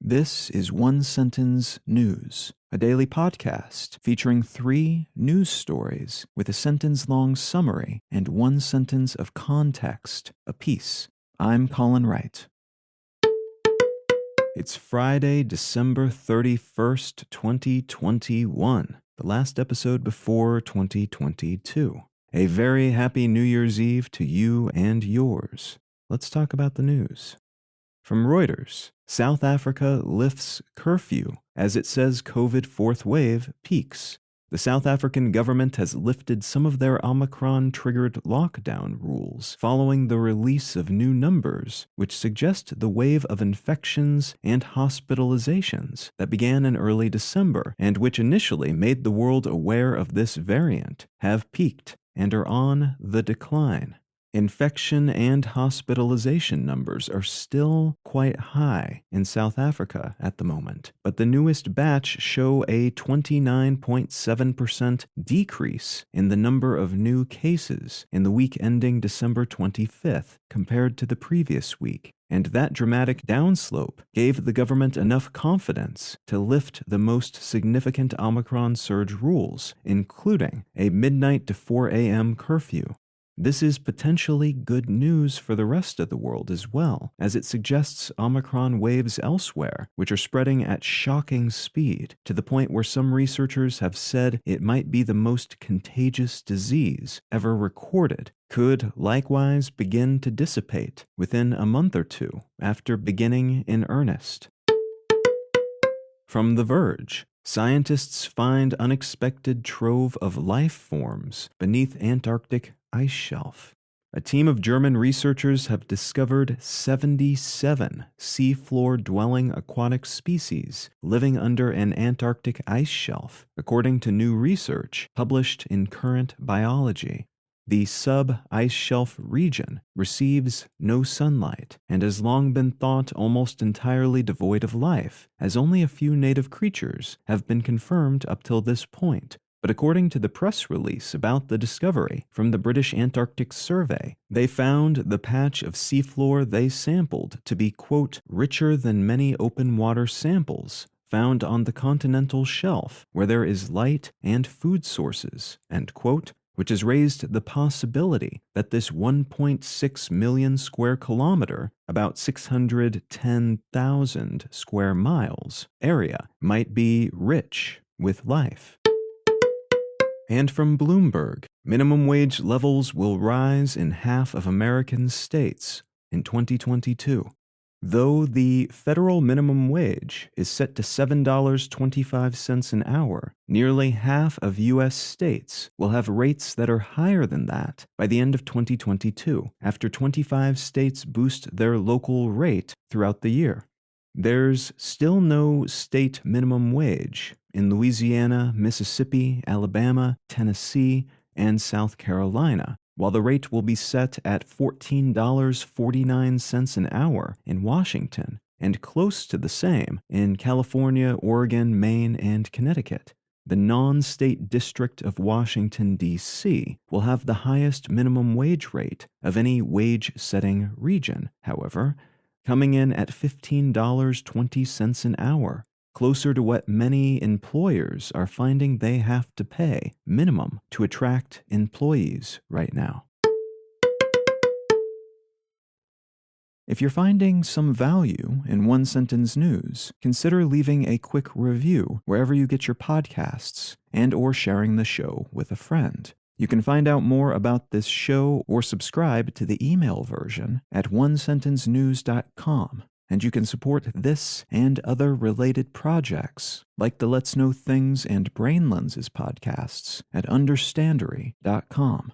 This is One Sentence News, a daily podcast featuring 3 news stories with a sentence-long summary and 1 sentence of context apiece. I'm Colin Wright. It's Friday, December 31st, 2021, the last episode before 2022. A very happy New Year's Eve to you and yours. Let's talk about the news. From Reuters, South Africa lifts curfew as it says COVID fourth wave peaks. The South African government has lifted some of their Omicron-triggered lockdown rules following the release of new numbers, which suggest the wave of infections and hospitalizations that began in early December and which initially made the world aware of this variant have peaked and are on the decline. Infection and hospitalization numbers are still quite high in South Africa at the moment, but the newest batch show a 29.7% decrease in the number of new cases in the week ending December 25th compared to the previous week. And that dramatic downslope gave the government enough confidence to lift the most significant Omicron surge rules, including a midnight to 4 a.m. curfew. This is potentially good news for the rest of the world as well, as it suggests Omicron waves elsewhere, which are spreading at shocking speed, to the point where some researchers have said it might be the most contagious disease ever recorded, could likewise begin to dissipate within a month or two after beginning in earnest. From The Verge, scientists find unexpected trove of life forms beneath Antarctic ice shelf. A team of German researchers have discovered 77 seafloor-dwelling aquatic species living under an Antarctic ice shelf, according to new research published in Current Biology. The sub-ice shelf region receives no sunlight and has long been thought almost entirely devoid of life, as only a few native creatures have been confirmed up till this point. But according to the press release about the discovery from the British Antarctic Survey, they found the patch of seafloor they sampled to be, quote, richer than many open water samples found on the continental shelf where there is light and food sources, end quote, which has raised the possibility that this 1.6 million square kilometer, about 610,000 square miles, area might be rich with life. And from Bloomberg, minimum wage levels will rise in half of American states in 2022. Though the federal minimum wage is set to $7.25 an hour, nearly half of U.S. states will have rates that are higher than that by the end of 2022, after 25 states boost their local rate throughout the year. There's still no state minimum wage in Louisiana, Mississippi, Alabama, Tennessee, and South Carolina, while the rate will be set at $14.49 an hour in Washington, and close to the same in California, Oregon, Maine, and Connecticut. The non-state district of Washington, D.C. will have the highest minimum wage rate of any wage-setting region, however, coming in at $15.20 an hour, closer to what many employers are finding they have to pay minimum to attract employees right now. If you're finding some value in One Sentence News, consider leaving a quick review wherever you get your podcasts and/or sharing the show with a friend. You can find out more about this show or subscribe to the email version at onesentencenews.com, and you can support this and other related projects like the Let's Know Things and Brain Lenses podcasts at understandery.com.